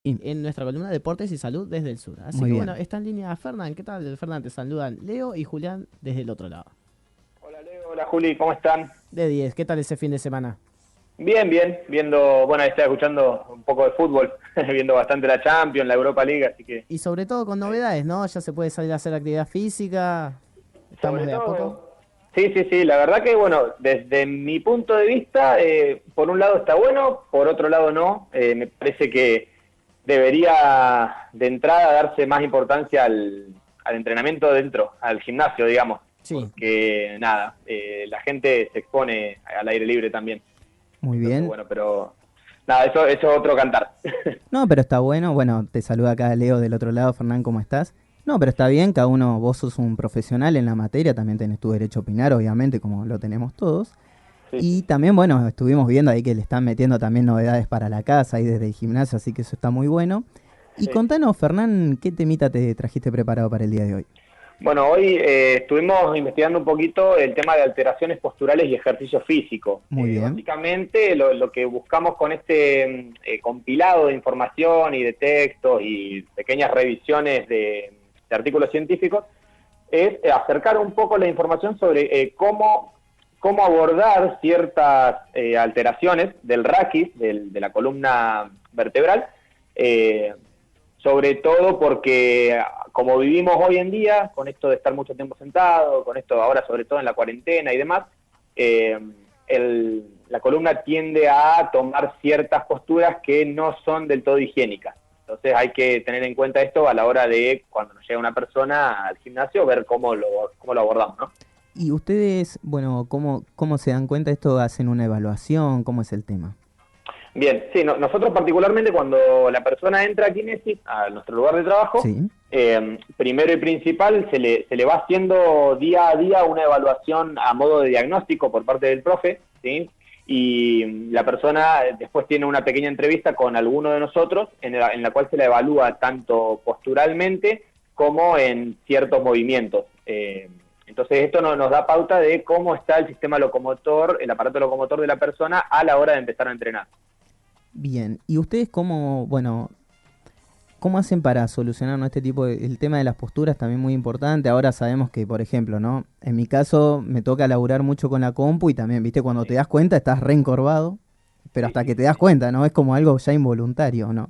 en nuestra columna Deportes y Salud desde el Sur. Así Muy que bien. bueno, está en línea Fernán. ¿Qué tal, Fernán? Te saludan Leo y Julián desde el otro lado. Hola Leo, hola Juli, ¿cómo están? De 10, ¿qué tal ese fin de semana? Bien, bien, viendo, bueno, estaba escuchando un poco de fútbol, viendo bastante la Champions, la Europa League, así que Y sobre todo con novedades, ¿no? Ya se puede salir a hacer actividad física. Estamos sobre de a poco. todo, sí, la verdad que bueno, desde mi punto de vista, por un lado está bueno, por otro lado no, me parece que debería de entrada darse más importancia al entrenamiento dentro, al gimnasio, digamos, Sí. porque nada, la gente se expone al aire libre también. Muy Entonces, bien. bueno, pero nada, eso es otro cantar. No, pero está bueno. Bueno, te saluda acá Leo del otro lado. Fernán, ¿cómo estás? No, pero está bien, cada uno, vos sos un profesional en la materia, también tenés tu derecho a opinar, obviamente, como lo tenemos todos. Sí, Y también, bueno, estuvimos viendo ahí que le están metiendo también novedades para la casa ahí desde el gimnasio, así que eso está muy bueno. Y sí. contanos, Fernán, ¿qué temita te trajiste preparado para el día de hoy? Bueno, hoy estuvimos investigando un poquito el tema de alteraciones posturales y ejercicio físico. Muy bien. Básicamente lo que buscamos con este compilado de información y de textos y pequeñas revisiones de artículos científicos es acercar un poco la información sobre cómo abordar ciertas alteraciones del raquis, de la columna vertebral, eh, sobre todo porque como vivimos hoy en día, con esto de estar mucho tiempo sentado, con esto ahora sobre todo en la cuarentena y demás, eh, la columna tiende a tomar ciertas posturas que no son del todo higiénicas. Entonces hay que tener en cuenta esto a la hora de, cuando nos llega una persona al gimnasio, ver cómo lo abordamos, ¿no? Y ustedes, bueno, ¿cómo se dan cuenta de esto? ¿Hacen una evaluación? ¿Cómo es el tema? Bien, sí, nosotros particularmente cuando la persona entra a Kinesis, a nuestro lugar de trabajo, Sí. primero y principal se le va haciendo día a día una evaluación a modo de diagnóstico por parte del profe, ¿sí? Y la persona después tiene una pequeña entrevista con alguno de nosotros en la cual se la evalúa tanto posturalmente como en ciertos movimientos. Entonces esto nos da pauta de cómo está el sistema locomotor, el aparato locomotor de la persona a la hora de empezar a entrenar. Bien. ¿Y ustedes cómo, bueno, cómo hacen para solucionar, ¿no? Este tipo de, el tema de las posturas también muy importante? Ahora sabemos que, por ejemplo, ¿no? En mi caso me toca laburar mucho con la compu y también, viste, cuando te Sí, das cuenta estás reencorvado, pero sí, hasta sí, que te sí, das sí. cuenta, ¿no? Es como algo ya involuntario, ¿no?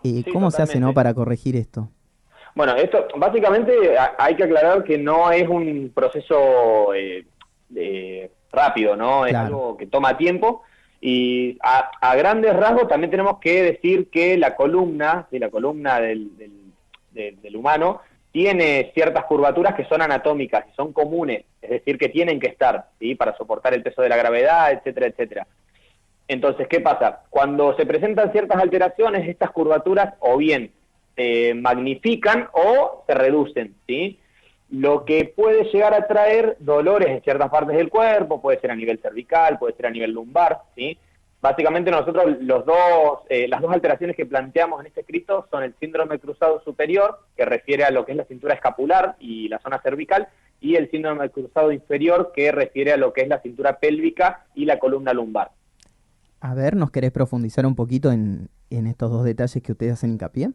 Sí, ¿Cómo se hace, ¿no? totalmente. Para corregir esto? Bueno, esto básicamente hay que aclarar que no es un proceso rápido, ¿no? Es Claro. algo que toma tiempo y a grandes rasgos también tenemos que decir que la columna, ¿sí? La columna del humano tiene ciertas curvaturas que son anatómicas y son comunes, es decir, que tienen que estar, ¿sí? Para soportar el peso de la gravedad, etcétera, etcétera. Entonces, ¿qué pasa? Cuando se presentan ciertas alteraciones, estas curvaturas o bien se magnifican o se reducen, ¿sí? Lo que puede llegar a traer dolores en ciertas partes del cuerpo, puede ser a nivel cervical, puede ser a nivel lumbar, ¿sí? Básicamente nosotros las dos alteraciones que planteamos en este escrito son el síndrome cruzado superior, que refiere a lo que es la cintura escapular y la zona cervical, y el síndrome cruzado inferior, que refiere a lo que es la cintura pélvica y la columna lumbar. A ver, ¿nos querés profundizar un poquito en estos dos detalles que ustedes hacen hincapié?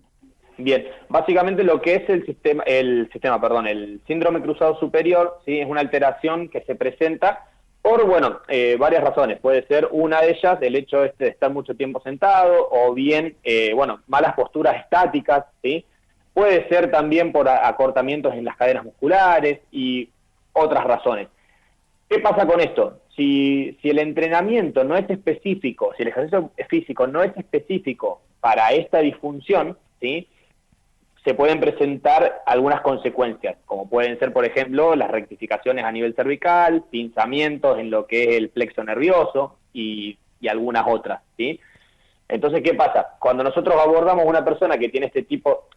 Bien, básicamente lo que es el síndrome cruzado superior, ¿sí? Es una alteración que se presenta por, bueno, varias razones. Puede ser una de ellas el hecho de estar mucho tiempo sentado o bien, bueno, malas posturas estáticas, ¿sí? Puede ser también por acortamientos en las cadenas musculares y otras razones. ¿Qué pasa con esto? Si el entrenamiento no es específico, si el ejercicio físico no es específico para esta disfunción, ¿sí? Se pueden presentar algunas consecuencias, como pueden ser, por ejemplo, las rectificaciones a nivel cervical, pinzamientos en lo que es el plexo nervioso y algunas otras, ¿sí? Entonces, ¿qué pasa? Cuando nosotros abordamos una persona que tiene este tipo,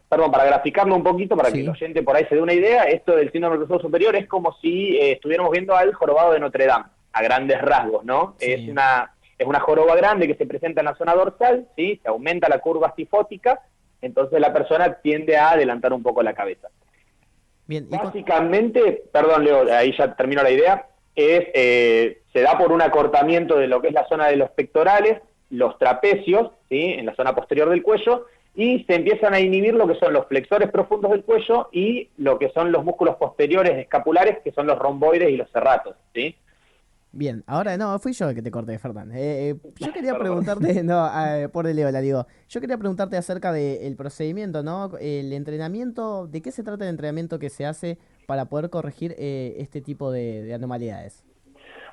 perdón, para graficarlo un poquito, para que el Sí. oyente por ahí se dé una idea, esto del síndrome del cruzado superior es como si estuviéramos viendo al jorobado de Notre Dame, a grandes rasgos, ¿no? Sí. Es una joroba grande que se presenta en la zona dorsal, ¿sí? Se aumenta la curva cifótica, entonces la persona tiende a adelantar un poco la cabeza. Bien, Básicamente, perdón Leo, ahí ya termino la idea, se da por un acortamiento de lo que es la zona de los pectorales, los trapecios, ¿sí? En la zona posterior del cuello, y se empiezan a inhibir lo que son los flexores profundos del cuello y lo que son los músculos posteriores escapulares, que son los romboides y los serratos, ¿sí? Bien, ahora no, fui yo el que te corté, Fernán. Yo quería Perdón. preguntarte, no, por el la digo, yo quería preguntarte acerca del procedimiento, ¿no? El entrenamiento, ¿de qué se trata el entrenamiento que se hace para poder corregir este tipo de anomalías?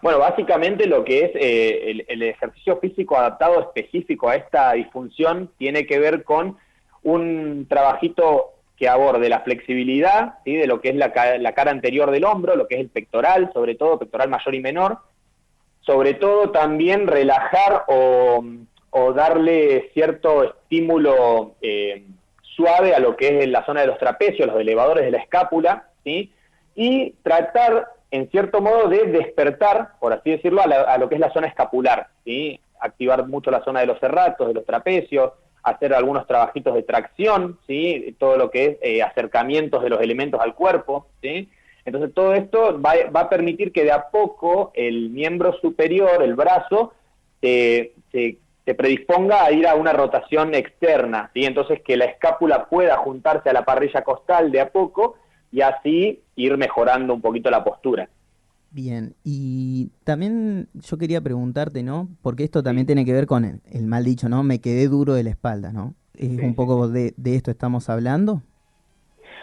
Bueno, básicamente lo que es el ejercicio físico adaptado específico a esta disfunción tiene que ver con un trabajito que aborde la flexibilidad, ¿sí? De lo que es la cara anterior del hombro, lo que es el pectoral, sobre todo pectoral mayor y menor, sobre todo también relajar o darle cierto estímulo suave a lo que es la zona de los trapecios, los elevadores de la escápula, ¿sí? Y tratar, en cierto modo, de despertar, por así decirlo, a lo que es la zona escapular, ¿sí? Activar mucho la zona de los serratos, de los trapecios, hacer algunos trabajitos de tracción, ¿sí? Todo lo que es acercamientos de los elementos al cuerpo, ¿sí? Entonces todo esto va a permitir que de a poco el miembro superior, el brazo, se predisponga a ir a una rotación externa, ¿sí? Entonces que la escápula pueda juntarse a la parrilla costal de a poco y así ir mejorando un poquito la postura. Bien, y también yo quería preguntarte, ¿no? Porque esto también Sí, tiene que ver con el mal dicho, ¿no? Me quedé duro de la espalda, ¿no? Es un sí, sí, sí. poco de esto estamos hablando.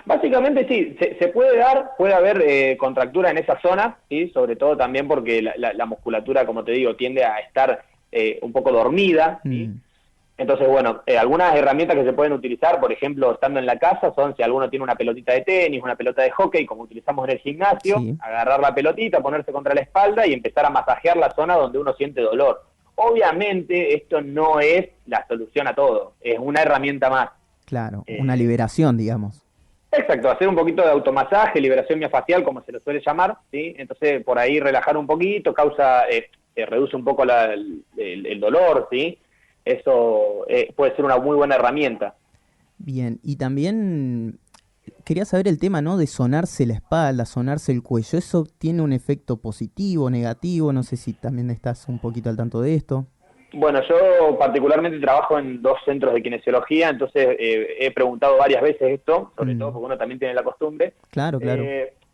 Básicamente sí, se puede dar, puede haber contractura en esa zona, ¿sí? Sobre todo también porque la musculatura, como te digo, tiende a estar un poco dormida, ¿sí? Mm, Entonces, bueno, algunas herramientas que se pueden utilizar, por ejemplo, estando en la casa, son si alguno tiene una pelotita de tenis, una pelota de hockey, como utilizamos en el gimnasio, sí, agarrar la pelotita, ponerse contra la espalda y empezar a masajear la zona donde uno siente dolor. Obviamente, esto no es la solución a todo, es una herramienta más. claro, una Eh, liberación, digamos. Exacto, hacer un poquito de automasaje, liberación miofascial, como se lo suele llamar, ¿sí? Entonces, por ahí relajar un poquito, reduce un poco el dolor, ¿sí? Eso puede ser una muy buena herramienta. Bien, y también quería saber el tema, ¿no? De sonarse la espalda, sonarse el cuello. ¿Eso tiene un efecto positivo, negativo? No sé si también estás un poquito al tanto de esto. Bueno, yo particularmente trabajo en dos centros de kinesiología, entonces he preguntado varias veces esto, sobre todo Mm, porque uno también tiene la costumbre. claro, claro.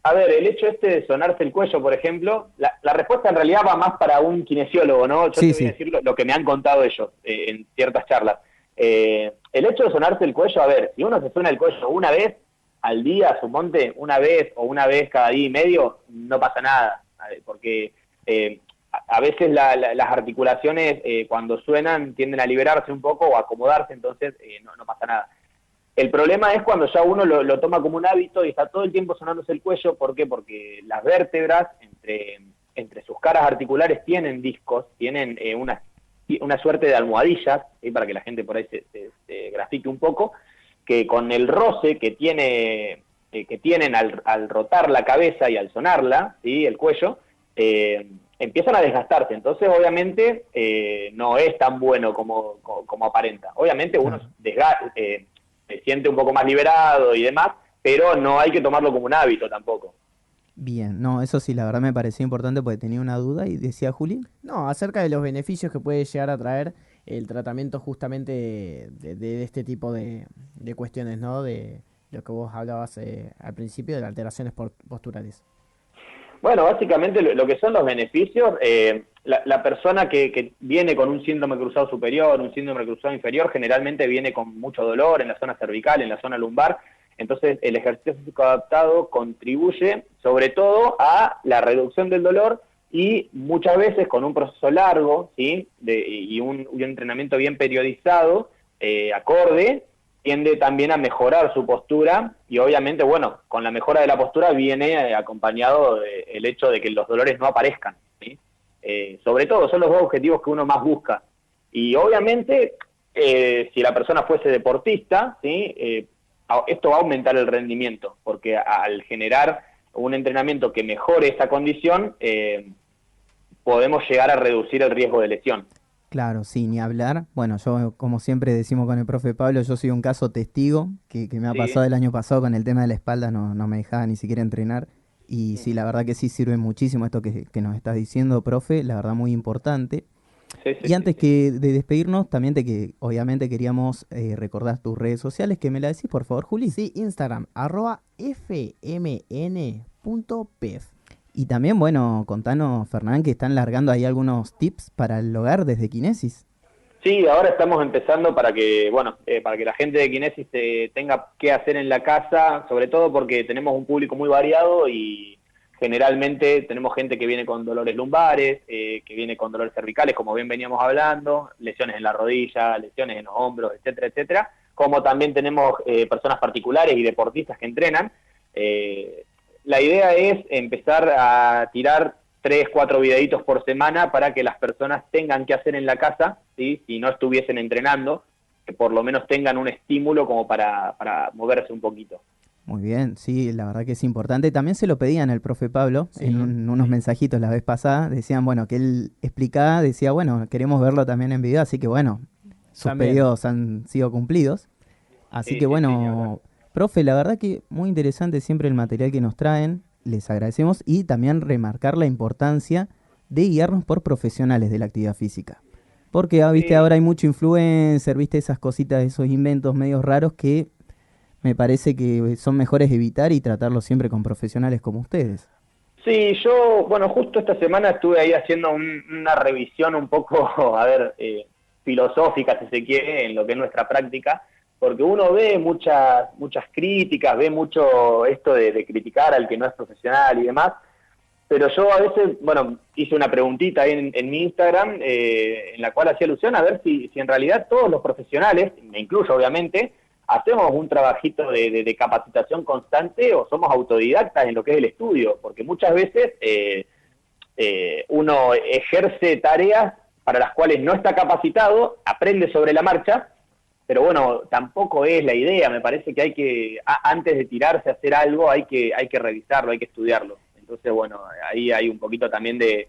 A ver, el hecho este de sonarse el cuello, por ejemplo, la respuesta en realidad va más para un kinesiólogo, ¿no? Yo Sí, te voy a sí, decir lo que me han contado ellos en ciertas charlas. El hecho de sonarse el cuello, a ver, si uno se suena el cuello una vez al día, suponte, una vez o una vez cada día y medio, no pasa nada, porque a veces las articulaciones cuando suenan tienden a liberarse un poco o a acomodarse, entonces no pasa nada. El problema es cuando ya uno lo toma como un hábito y está todo el tiempo sonándose el cuello. ¿Por qué? Porque las vértebras entre sus caras articulares tienen discos, tienen una suerte de almohadillas, ¿sí? Para que la gente por ahí se grafique un poco, que con el roce que tienen al rotar la cabeza y al sonarla, ¿sí? El cuello, empiezan a desgastarse. Entonces, obviamente, no es tan bueno como aparenta. Obviamente uno claro. se siente un poco más liberado y demás, pero no hay que tomarlo como un hábito tampoco. Bien, no, eso sí, la verdad me parecía importante porque tenía una duda y decía Juli. No, acerca de los beneficios que puede llegar a traer el tratamiento justamente de este tipo de cuestiones, ¿no? De lo que vos hablabas al principio de las alteraciones posturales. Bueno, básicamente lo que son los beneficios, la persona que viene con un síndrome cruzado superior, un síndrome cruzado inferior, generalmente viene con mucho dolor en la zona cervical, en la zona lumbar. Entonces, el ejercicio físico adaptado contribuye sobre todo a la reducción del dolor y muchas veces con un proceso largo, ¿sí? Y un entrenamiento bien periodizado, acorde, tiende también a mejorar su postura y obviamente, bueno, con la mejora de la postura viene acompañado el hecho de que los dolores no aparezcan, ¿sí? Sobre todo, son los dos objetivos que uno más busca. Y obviamente, si la persona fuese deportista, ¿sí? Esto va a aumentar el rendimiento, porque al generar un entrenamiento que mejore esta condición, podemos llegar a reducir el riesgo de lesión. Claro, sí, ni hablar. Bueno, yo, como siempre decimos con el profe Pablo, yo soy un caso testigo que me ha Sí. pasado el año pasado con el tema de la espalda, no me dejaba ni siquiera entrenar. Y sí, Ujú. la verdad que sí sirve muchísimo esto que nos estás diciendo, profe, la verdad muy importante. Sí, sí, Y sí, antes sí. que de despedirnos, también obviamente queríamos recordar tus redes sociales, que me la decís, por favor, Juli. Sí, Instagram, @fmn.pef. Y también, bueno, contanos, Fernán, que están largando ahí algunos tips para el hogar desde Kinesis. Sí, ahora estamos empezando para que, bueno, para que la gente de Kinesis tenga qué hacer en la casa, sobre todo porque tenemos un público muy variado y generalmente tenemos gente que viene con dolores lumbares, que viene con dolores cervicales, como bien veníamos hablando, lesiones en la rodilla, lesiones en los hombros, etcétera, etcétera, como también tenemos personas particulares y deportistas que entrenan. Eh, la idea es empezar a tirar 3, 4 videitos por semana para que las personas tengan que hacer en la casa, ¿sí? Si no estuviesen entrenando, que por lo menos tengan un estímulo como para moverse un poquito. Muy bien, sí, la verdad que es importante. También se lo pedían al profe Pablo en Sí, unos mensajitos la vez pasada. Decían, bueno, que él explicaba, decía, bueno, queremos verlo también en video, así que bueno, sus también. pedidos han sido cumplidos. Así Sí, que sí, sí, ni hablar. bueno, profe, la verdad que muy interesante siempre el material que nos traen. Les agradecemos y también remarcar la importancia de guiarnos por profesionales de la actividad física. Porque, viste, Sí, ahora hay mucho influencer, viste, esas cositas, esos inventos medios raros que me parece que son mejores evitar y tratarlos siempre con profesionales como ustedes. sí, yo, bueno, justo esta semana estuve ahí haciendo una revisión un poco, a ver, filosófica, si se quiere, en lo que es nuestra práctica, porque uno ve muchas críticas, ve mucho esto de criticar al que no es profesional y demás, pero yo a veces, bueno, hice una preguntita ahí en mi Instagram, en la cual hacía alusión a ver si en realidad todos los profesionales, me incluyo obviamente, hacemos un trabajito de capacitación constante o somos autodidactas en lo que es el estudio, porque muchas veces uno ejerce tareas para las cuales no está capacitado, aprende sobre la marcha, pero bueno, tampoco es la idea, me parece que antes de tirarse a hacer algo, hay que revisarlo, hay que estudiarlo. Entonces, bueno, ahí hay un poquito también de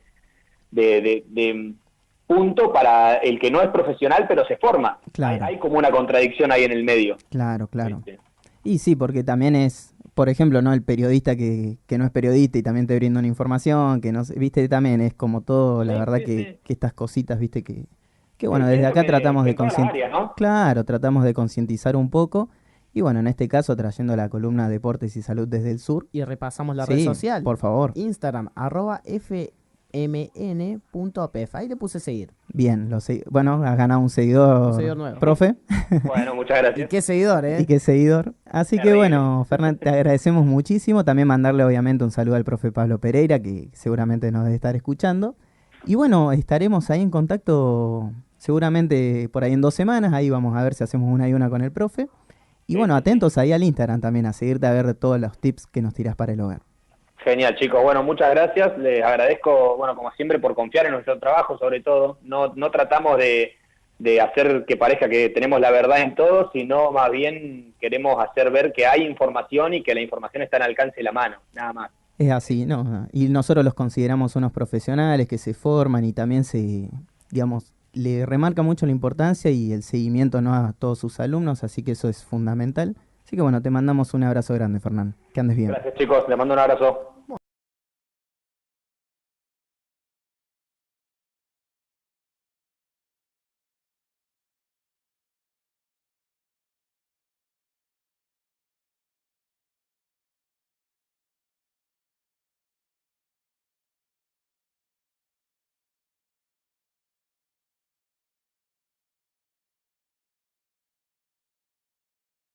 punto para el que no es profesional, pero se forma. Hay, Claro, hay como una contradicción ahí en el medio. claro, claro. ¿Viste? Y sí, porque también es, por ejemplo, ¿no? El periodista que no es periodista y también te brinda una información, que no sé, viste, también es como todo, la Sí, verdad sí, sí. que estas cositas, viste, que bueno, Sí, desde pienso acá tratamos que de en todas las áreas, ¿no? claro, tratamos de concientizar un poco. Y bueno, en este caso trayendo la columna Deportes y Salud desde el sur. Y repasamos la red Sí, social. por favor. Instagram, @fmn.pef. Ahí le puse seguir. Bien, bueno, has ganado un Un seguidor, seguidor nuevo. profe. Bueno, muchas Y gracias. qué seguidor, Y ¿eh? qué seguidor. Así que Terrible. bueno, Fernán, te agradecemos muchísimo. También mandarle obviamente un saludo al profe Pablo Pereira, que seguramente nos debe estar escuchando. Y bueno, estaremos ahí en contacto seguramente por ahí en 2 semanas. Ahí vamos a ver si hacemos una y una con el profe. Y Sí, bueno, sí, sí. atentos ahí al Instagram también, a seguirte a ver todos los tips que nos tiras para el hogar. Genial, chicos. Bueno, muchas gracias. Les agradezco, bueno, como siempre, por confiar en nuestro trabajo, sobre todo. No tratamos de hacer que parezca que tenemos la verdad en todo, sino más bien queremos hacer ver que hay información y que la información está al alcance de la mano, nada más. Es así, ¿no? Y nosotros los consideramos unos profesionales que se forman y también digamos, le remarca mucho la importancia y el seguimiento, ¿no? A todos sus alumnos, así que eso es fundamental. Así que bueno, te mandamos un abrazo grande, Fernán. Que andes bien. Gracias, chicos. Les mando un abrazo.